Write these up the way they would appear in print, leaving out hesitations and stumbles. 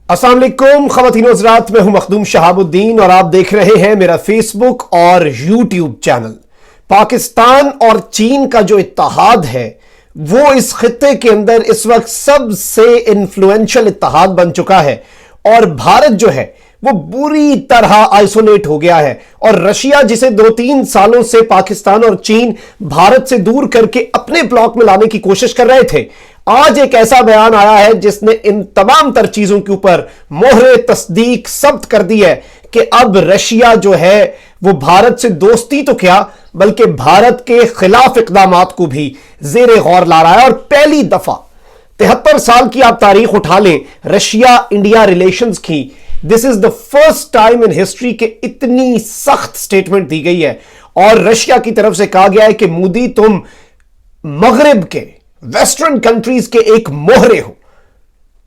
अस्सलाम वालेकुम ख़वातीन हज़रात, मैं हूं मखदूम शहाबुद्दीन और आप देख रहे हैं मेरा फेसबुक और यूट्यूब चैनल। पाकिस्तान और चीन का जो इत्तेहाद है वो इस खित्ते के अंदर इस वक्त सबसे इन्फ्लुएंशियल इत्तेहाद बन चुका है और भारत जो है वो बुरी तरह आइसोलेट हो गया है। और रशिया जिसे 2-3 सालों से पाकिस्तान और चीन भारत से दूर करके अपने ब्लॉक में लाने की कोशिश कर रहे थे, आज एक ऐसा बयान आया है जिसने इन तमाम तर चीजों के ऊपर मोहरे तस्दीक सब्त कर दी है कि अब रशिया जो है वो भारत से दोस्ती तो क्या बल्कि भारत के खिलाफ इकदामात को भी जेरे गौर ला रहा है। और पहली दफा 73 साल की आप तारीख उठा लें रशिया इंडिया रिलेशंस की, this is the first time in history के इतनी सख्त स्टेटमेंट दी गई है और रशिया की तरफ से कहा गया है कि मोदी तुम मगरिब के वेस्टर्न कंट्रीज के एक मोहरे हो।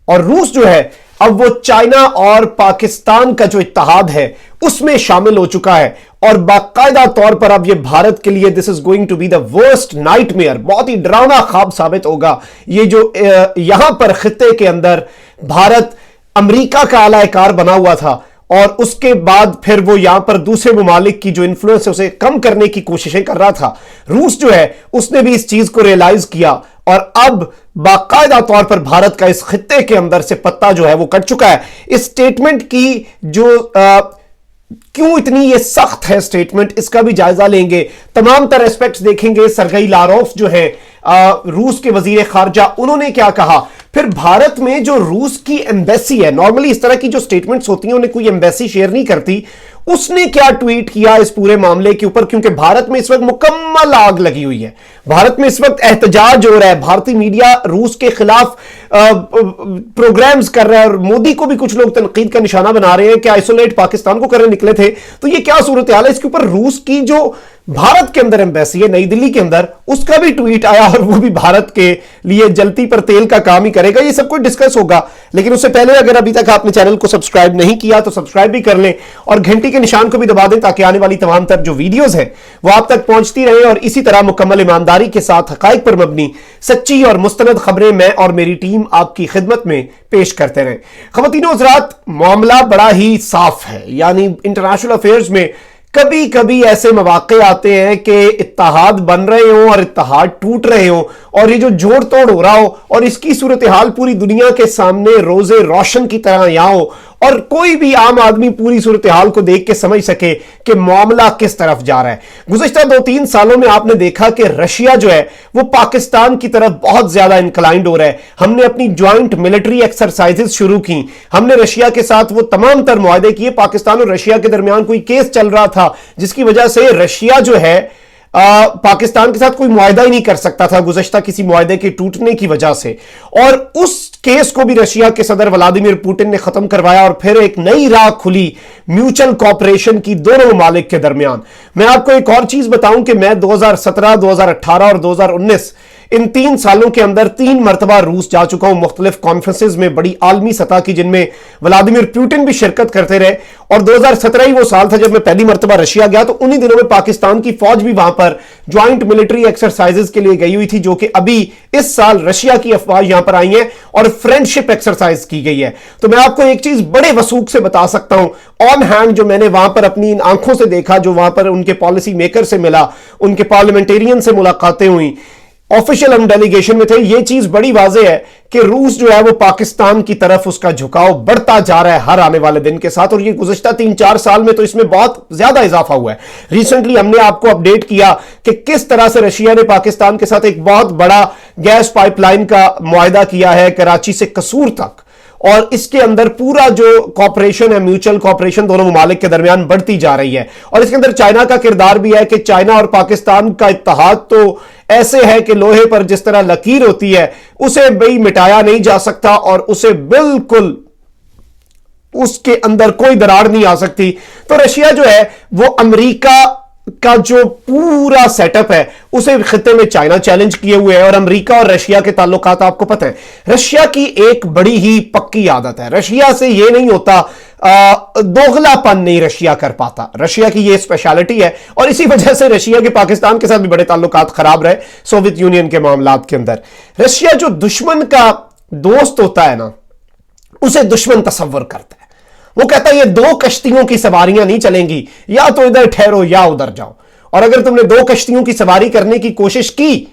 और रूस जो है अब वो चाइना और पाकिस्तान का जो इत्तेहाद है उसमें शामिल हो चुका है और बाकायदा तौर पर अब ये भारत के लिए this is going to be the worst nightmare, बहुत ही डरावना ख्वाब साबित होगा। ये जो यहां पर खित्ते के अंदर भारत अमेरिका का आलाकार बना हुआ था और उसके बाद फिर वो यहां पर दूसरे ममालिक की जो इन्फ्लुएंस है उसे कम करने की कोशिशें कर रहा था। रूस जो है उसने भी इस चीज को रियलाइज किया और अब बाकायदा तौर पर भारत का इस खित्ते के अंदर से पत्ता जो है वो कट चुका है। इस स्टेटमेंट की जो क्यों इतनी ये सख्त है स्टेटमेंट, इसका भी जायजा लेंगे, तमाम तरह एस्पेक्ट्स देखेंगे। सरगई लारोफ जो है रूस के वजीर खारजा, उन्होंने क्या कहा, फिर भारत में जो रूस की एम्बेसी है, नॉर्मली इस तरह की जो स्टेटमेंट्स होती हैं उन्हें कोई एम्बेसी शेयर नहीं करती, उसने क्या ट्वीट किया इस पूरे मामले के ऊपर, क्योंकि भारत में इस वक्त मुकम्मल आग लगी हुई है। भारत में इस वक्त एहतजाज हो रहा है, भारतीय मीडिया रूस के खिलाफ प्रोग्राम्स कर रहा है और मोदी को भी कुछ लोग तनकीद का निशाना बना रहे हैं कि आइसोलेट पाकिस्तान को करने निकले थे। तो ये क्या सूरत हाल है, इसके ऊपर रूस की जो भारत के अंदर एम्बेसी है नई दिल्ली के अंदर, उसका भी ट्वीट आया और वो भी भारत के लिए जलती पर तेल का काम ही करेगा। ये सब कुछ डिस्कस होगा, लेकिन उससे पहले अगर अभी तक आपने चैनल को सब्सक्राइब नहीं किया तो सब्सक्राइब भी कर लें और घंटी के निशान को भी दबा दें ताकि आने वाली तमाम तर जो वीडियोस हैं वो आप तक पहुंचती रहे और इसी तरह मुकम्मल ईमानदारी के साथ हकाइक पर मबनी सच्ची और मुस्तनद खबरें मैं और मेरी टीम आपकी खिदमत में पेश करते रहे। ख़वातीनो हज़रात, मामला बड़ा ही साफ है, यानी इंटरनेशनल अफेयर्स में कभी कभी ऐसे मौके आते हैं कि इत्तेहाद बन रहे हो और इत्तेहाद टूट रहे हो और ये जो जोड़ तोड़ हो रहा हो और इसकी सूरत हाल पूरी दुनिया के सामने रोजे रोशन की तरह यहां हो और कोई भी आम आदमी पूरी सूरत हाल को देख के समझ सके कि मामला किस तरफ जा रहा है। गुज़िश्ता 2-3 सालों में आपने देखा कि रशिया जो है वो पाकिस्तान की तरफ बहुत ज्यादा इंक्लाइंड हो रहा है। हमने अपनी ज्वाइंट मिलिट्री एक्सरसाइजेस शुरू की, हमने रशिया के साथ वो तमाम तर मुआहदे किए। पाकिस्तान और रशिया के दरमियान कोई केस चल रहा था जिसकी वजह से रशिया जो है पाकिस्तान के साथ कोई मुआहदा ही नहीं कर सकता था गुज़श्ता किसी मुआहदे के टूटने की वजह से, और उस केस को भी रशिया के सदर व्लादिमीर पुतिन ने खत्म करवाया और फिर एक नई राह खुली म्यूचुअल कॉपरेशन की दोनों ममालिक के दरमियान। मैं आपको एक और चीज बताऊं कि मैं 2017, 2018 और 2019 इन 3 सालों के अंदर 3 मरतबा रूस जा चुका हूं मुख्तलिफ कॉन्फ्रेंसेज में, बड़ी आलमी सतह की, जिनमें व्लादिमीर पुतिन भी शिरकत करते रहे। और 2017 ही वो साल था जब मैं पहली मरतबा रशिया गया, तो उन्हीं दिनों में पाकिस्तान की फौज भी वहां पर ज्वाइंट मिलिट्री एक्सरसाइजेस के लिए गई हुई थी, जो कि अभी इस साल रशिया की अफवाज यहां पर आई है और फ्रेंडशिप एक्सरसाइज की गई है। तो मैं आपको एक चीज बड़े वसूख से बता सकता हूं, ऑन हैंड जो मैंने वहां पर अपनी इन आंखों से देखा, जो वहां पर उनके पॉलिसी मेकर से मिला, उनके पार्लियामेंटेरियन से मुलाकातें हुई, ऑफिशियल हम डेलीगेशन में थे, यह चीज बड़ी वाज़ेह है कि रूस जो है वो पाकिस्तान की तरफ उसका झुकाव बढ़ता जा रहा है हर आने वाले दिन के साथ। और ये गुज़श्ता 3-4 साल में तो इसमें बहुत ज्यादा इजाफा हुआ है। रिसेंटली हमने आपको अपडेट किया कि किस तरह से रशिया ने पाकिस्तान के साथ एक बहुत बड़ा गैस पाइपलाइन का मुआहदा किया है कराची से कसूर तक, और इसके अंदर पूरा जो कॉपरेशन है, म्यूचुअल कॉपरेशन दोनों ममालिक के दरमियान बढ़ती जा रही है। और इसके अंदर चाइना का किरदार भी है कि चाइना और पाकिस्तान का इत्तेहाद तो ऐसे है कि लोहे पर जिस तरह लकीर होती है उसे भी मिटाया नहीं जा सकता और उसे बिल्कुल उसके अंदर कोई दरार नहीं आ सकती। तो रशिया जो है वो अमेरिका का जो पूरा सेटअप है उसे खित्ते में चाइना चैलेंज किए हुए है। और अमेरिका और रशिया के ताल्लुकात आपको पता है, रशिया की एक बड़ी ही पक्की आदत है, रशिया से यह नहीं होता, दोगलापन नहीं रशिया कर पाता, रशिया की यह स्पेशलिटी है। और इसी वजह से रशिया के पाकिस्तान के साथ भी बड़े ताल्लुकात खराब रहे सोवियत यूनियन के मामलात के अंदर। रशिया जो दुश्मन का दोस्त होता है ना, उसे दुश्मन तसव्वुर करता है। वो कहता है ये दो कश्तियों की सवारियां नहीं चलेंगी, या तो इधर ठहरो या उधर जाओ। और अगर तुमने दो कश्तियों की सवारी करने की कोशिश की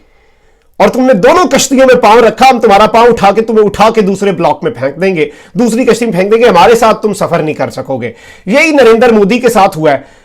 और तुमने दोनों कश्तियों में पांव रखा, हम तुम्हारा पांव उठा के तुम्हें उठा के दूसरे ब्लॉक में फेंक देंगे, दूसरी कश्ती में फेंक देंगे, हमारे साथ तुम सफर नहीं कर सकोगे। यही नरेंद्र मोदी के साथ हुआ है।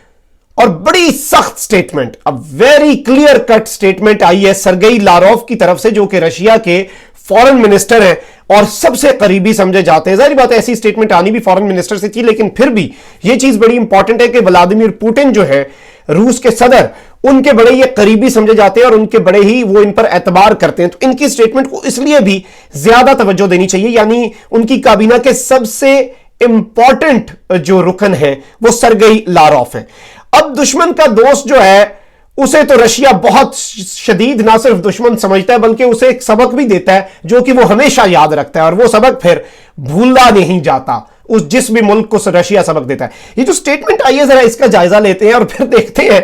और बड़ी सख्त स्टेटमेंट, अब वेरी क्लियर कट स्टेटमेंट आई है सरगेई लारोव की तरफ से, जो कि रशिया के फॉरेन मिनिस्टर हैं और सबसे करीबी समझे जाते हैं। जाहिर बात है ऐसी स्टेटमेंट आनी भी फॉरेन मिनिस्टर से थी, लेकिन फिर भी यह चीज बड़ी इंपॉर्टेंट है कि व्लादिमीर पुतिन जो है रूस के सदर, उनके बड़े ये करीबी समझे जाते हैं और उनके बड़े ही वो इन पर एतबार करते हैं। तो इनकी स्टेटमेंट को इसलिए भी ज्यादा तवज्जो देनी चाहिए, यानी उनकी काबीना के सबसे इंपॉर्टेंट जो रुकन है वो सरगेई लारोव है। अब दुश्मन का दोस्त जो है उसे तो रशिया बहुत शदीद ना सिर्फ दुश्मन समझता है बल्कि उसे एक सबक भी देता है जो कि वो हमेशा याद रखता है, और वो सबक फिर भूला नहीं जाता उस जिस भी मुल्क को रशिया सबक देता है। ये जो स्टेटमेंट आई है जरा इसका जायजा लेते हैं और फिर देखते हैं।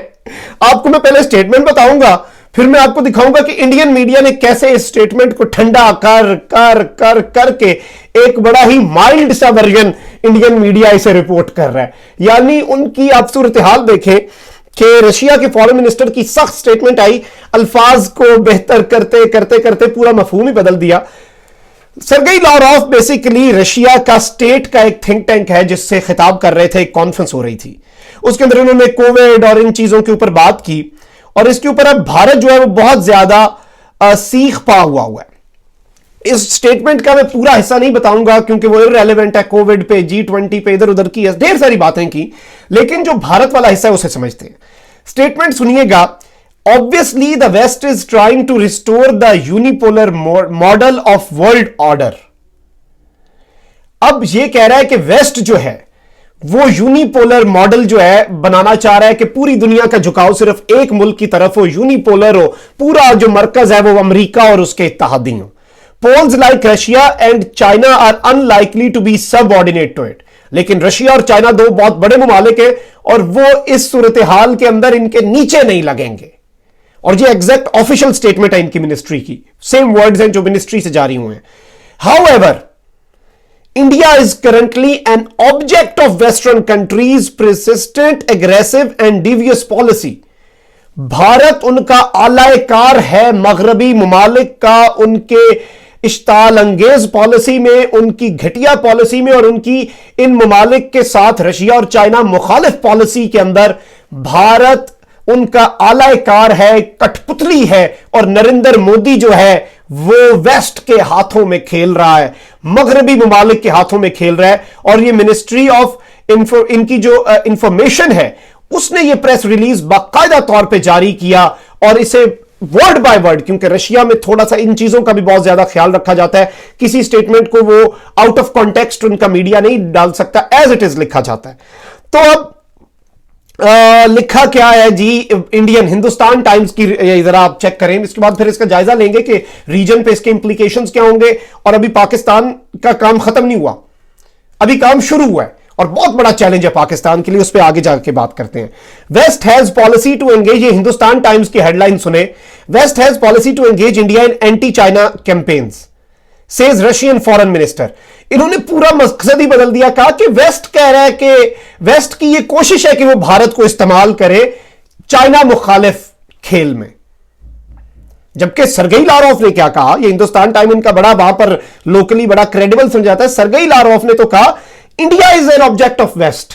आपको मैं पहले स्टेटमेंट बताऊंगा, फिर मैं आपको दिखाऊंगा कि इंडियन मीडिया ने कैसे इस स्टेटमेंट को ठंडा कर कर कर करके एक बड़ा ही माइल्ड सा वर्जन इंडियन मीडिया इसे रिपोर्ट कर रहा है। यानी उनकी आप सूरत हाल देखें कि रशिया के फॉरेन मिनिस्टर की सख्त स्टेटमेंट आई, अल्फाज को बेहतर करते करते करते पूरा मफहूम ही बदल दिया। सरगेई लारोव बेसिकली रशिया का स्टेट का एक थिंक टैंक है जिससे खिताब कर रहे थे, एक कॉन्फ्रेंस हो रही थी, उसके अंदर उन्होंने कोविड और इन चीजों के ऊपर बात की। और इसके ऊपर अब भारत जो है वो बहुत ज्यादा सीख पा हुआ है। इस स्टेटमेंट का मैं पूरा हिस्सा नहीं बताऊंगा क्योंकि वो इररेलेवेंट है, कोविड पे, G20 पे, इधर उधर की ढेर सारी बातें की, लेकिन जो भारत वाला हिस्सा है उसे समझते हैं। स्टेटमेंट सुनिएगा। Obviously the west is trying to restore the unipolar model of world order. अब यह कह रहा है कि वेस्ट जो है वो यूनिपोलर मॉडल जो है बनाना चाह रहा है कि पूरी दुनिया का झुकाव सिर्फ एक मुल्क की तरफ हो, यूनिपोलर हो, पूरा जो मरकज है वो अमेरिका और उसके इत्तेहादी हो। Poles like Russia and China are unlikely to be subordinate to it. लेकिन रशिया और चाइना दो बहुत बड़े मुमालिक हैं और वो इस सूरत हाल के अंदर इनके नीचे नहीं लगेंगे। और ये एग्जैक्ट ऑफिशियल स्टेटमेंट है इनकी मिनिस्ट्री की, सेम वर्ड्स हैं जो मिनिस्ट्री से जारी हुए हैं। However, India is currently an object of Western countries' persistent, aggressive and devious policy. Bharat उनका आलायकार है मगरबी मुमालिक का, उनके इश्ताल अंगेज पॉलिसी में, उनकी घटिया पॉलिसी में और उनकी इन मुमालिक के साथ रशिया और चाइना मुखालिफ पॉलिसी के अंदर भारत उनका आलायकार है, कठपुतली है। और नरेंद्र मोदी जो है वो वेस्ट के हाथों में खेल रहा है, मगरबी मुमालिक के हाथों में खेल रहा है। और ये मिनिस्ट्री ऑफ इनकी जो इंफॉर्मेशन है उसने ये प्रेस रिलीज बाकायदा तौर पे जारी किया और इसे वर्ड बाय वर्ड, क्योंकि रशिया में थोड़ा सा इन चीजों का भी बहुत ज्यादा ख्याल रखा जाता है, किसी स्टेटमेंट को वो आउट ऑफ कॉन्टेक्स्ट उनका मीडिया नहीं डाल सकता, एज इट इज लिखा जाता है। तो अब लिखा क्या है जी, इंडियन हिंदुस्तान टाइम्स की जरा आप चेक करें, इसके बाद फिर इसका जायजा लेंगे कि रीजन पे इसके इंप्लीकेशंस क्या होंगे। और अभी पाकिस्तान का काम खत्म नहीं हुआ, अभी काम शुरू हुआ है और बहुत बड़ा चैलेंज है पाकिस्तान के लिए, उस पर आगे जाके बात करते हैं। West has policy to engage, ये हिंदुस्तान टाइम्स की हेडलाइन सुने, west has policy to engage India in anti China campaigns, says Russian foreign minister. इन्होंने पूरा मकसद ही बदल दिया, कहा कि वेस्ट कह रहा है कि वेस्ट की यह कोशिश है कि वो भारत को इस्तेमाल करे चाइना मुखालिफ खेल में। जबकि सरगेई लारोव ने क्या कहा, ये हिंदुस्तान टाइम इनका बड़ा वहां पर लोकली बड़ा क्रेडिबल समझाता है, सरगेई लारोव ने तो कहा India is an object of west.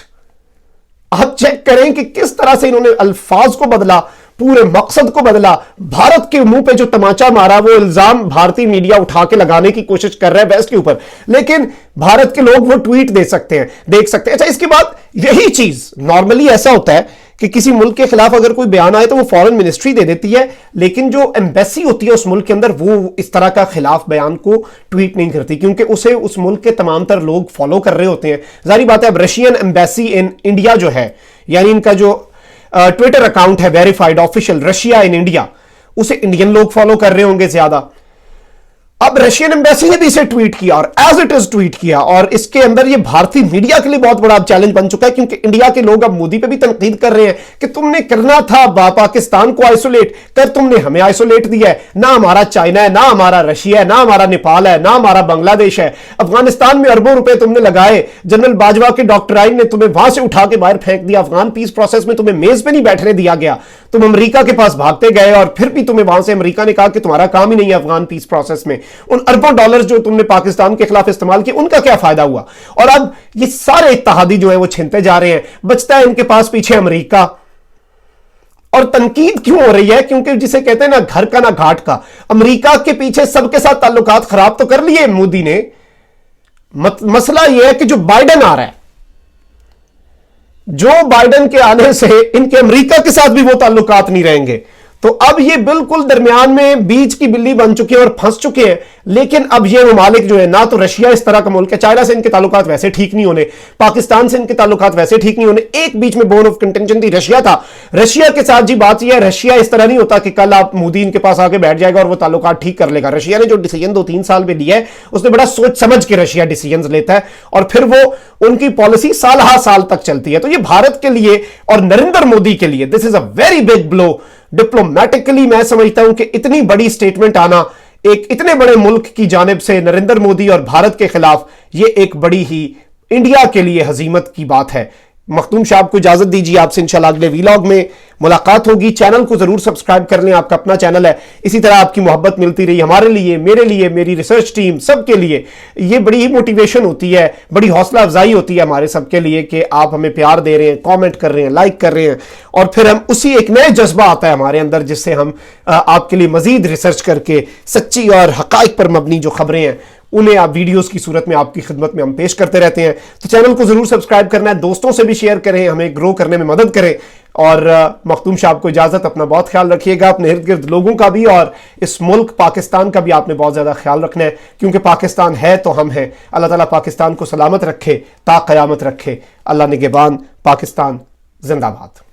आप चेक करें कि किस तरह से इन्होंने अल्फाज को बदला, पूरे मकसद को बदला। भारत के मुंह पे जो तमाचा मारा वो इल्जाम भारतीय मीडिया उठा के लगाने की कोशिश कर रहा है वेस्ट के ऊपर, लेकिन भारत के लोग वो ट्वीट दे सकते हैं, देख सकते हैं। अच्छा, इसके बाद यही चीज नॉर्मली ऐसा होता है कि किसी मुल्क के खिलाफ अगर कोई बयान आए तो वो फॉरेन मिनिस्ट्री दे देती है, लेकिन जो एम्बेसी होती है उस मुल्क के अंदर वो इस तरह का खिलाफ बयान को ट्वीट नहीं करती, क्योंकि उसे उस मुल्क के तमाम तर लोग फॉलो कर रहे होते हैं। जाहिर बात है, अब रशियन एम्बेसी इन इंडिया जो है, यानी इनका जो ट्विटर अकाउंट है verified official Russia in India, उसे इंडियन लोग फॉलो कर रहे होंगे ज्यादा। अब रशियन एम्बेसी ने भी इसे ट्वीट किया और एज इट इज ट्वीट किया, और इसके अंदर ये भारतीय मीडिया के लिए बहुत बड़ा चैलेंज बन चुका है, क्योंकि इंडिया के लोग अब मोदी पे भी तनकीद कर रहे हैं कि तुमने करना था पाकिस्तान को आइसोलेट कर, तुमने हमें आइसोलेट दिया है। ना हमारा चाइना है, ना हमारा रशिया है, ना हमारा नेपाल है, ना हमारा बांग्लादेश है। अफगानिस्तान में अरबों रुपए तुमने लगाए, जनरल बाजवा के डॉक्टराइन ने तुम्हें वहां से उठा के बाहर फेंक दिया, अफगान पीस प्रोसेस में तुम्हें मेज पे नहीं बैठने दिया गया, तुम अमेरिका के पास भागते गए, और फिर भी तुम्हें वहां से अमेरिका ने कहा कि तुम्हारा काम ही नहीं है अफगान पीस प्रोसेस में। उन अरबों डॉलर्स जो तुमने पाकिस्तान के खिलाफ इस्तेमाल किए, उनका क्या फायदा हुआ? और अब ये सारे इत्तेहादी जो है वो छिनते जा रहे हैं, बचता है इनके पास पीछे अमेरिका। और तनकीद क्यों हो रही है? क्योंकि जिसे कहते हैं ना घर का ना घाट का, अमेरिका के पीछे सबके साथ ताल्लुकात खराब तो कर लिए मोदी ने। मसला यह है कि जो बाइडेन आ रहा है, जो बाइडेन के आने से इनके अमेरिका के साथ भी वो ताल्लुकात नहीं रहेंगे। तो अब ये बिल्कुल दरमियान में बीच की बिल्ली बन चुके हैं और फंस चुके हैं। लेकिन अब ये ममालिक जो है, ना तो रशिया इस तरह का मुल्क है, चाइना से इनके ताल्लुकात वैसे ठीक नहीं होने, पाकिस्तान से इनके ताल्लुकात वैसे ठीक नहीं होने, एक बीच में बोन ऑफ कंटेंशन थी रशिया था। रशिया के साथ जी बात यह है, रशिया इस तरह नहीं होता कि कल आप मोदी इनके पास आके बैठ जाएगा और वो ताल्लुकात ठीक कर लेगा। रशिया ने जो डिसीजन 2-3 साल में लिया है, उसने बड़ा सोच समझ के रशिया डिसीजन लेता है, और फिर वो उनकी पॉलिसी साल हा साल तक चलती है। तो ये भारत के लिए और नरेंद्र मोदी के लिए this is a very big blow diplomatically. मैं समझता हूं कि इतनी बड़ी स्टेटमेंट आना एक इतने बड़े मुल्क की जानिब से नरेंद्र मोदी और भारत के खिलाफ, ये एक बड़ी ही इंडिया के लिए हजीमत की बात है। मखदूम साहब को इजाजत दीजिए, आपसे इंशाल्लाह अगले वीलॉग में मुलाकात होगी। चैनल को जरूर सब्सक्राइब कर लें, आपका अपना चैनल है। इसी तरह आपकी मोहब्बत मिलती रही हमारे लिए, मेरे लिए, मेरी रिसर्च टीम, सबके लिए ये बड़ी ही मोटिवेशन होती है, बड़ी हौसला अफजाई होती है हमारे सबके लिए कि आप हमें प्यार दे रहे हैं, कमेंट कर रहे हैं, लाइक कर रहे हैं, और फिर हम उसी एक नए जज्बा आता है हमारे अंदर, जिससे हम आपके लिए मजीद रिसर्च करके सच्ची और हकाइक पर मबनी जो खबरें हैं उन्हें आप वीडियोस की सूरत में आपकी खिदमत में हम पेश करते रहते हैं। तो चैनल को जरूर सब्सक्राइब करना है, दोस्तों से भी शेयर करें, हमें ग्रो करने में मदद करें। और मखदूम साहब को इजाजत, अपना बहुत ख्याल रखिएगा, अपने इर्द गिर्द लोगों का भी, और इस मुल्क पाकिस्तान का भी आपने बहुत ज्यादा ख्याल रखना है, क्योंकि पाकिस्तान है तो हम हैं। अल्लाह ताला पाकिस्तान को सलामत रखे, ता क़यामत रखे। अल्लाह निगहबान। पाकिस्तान जिंदाबाद।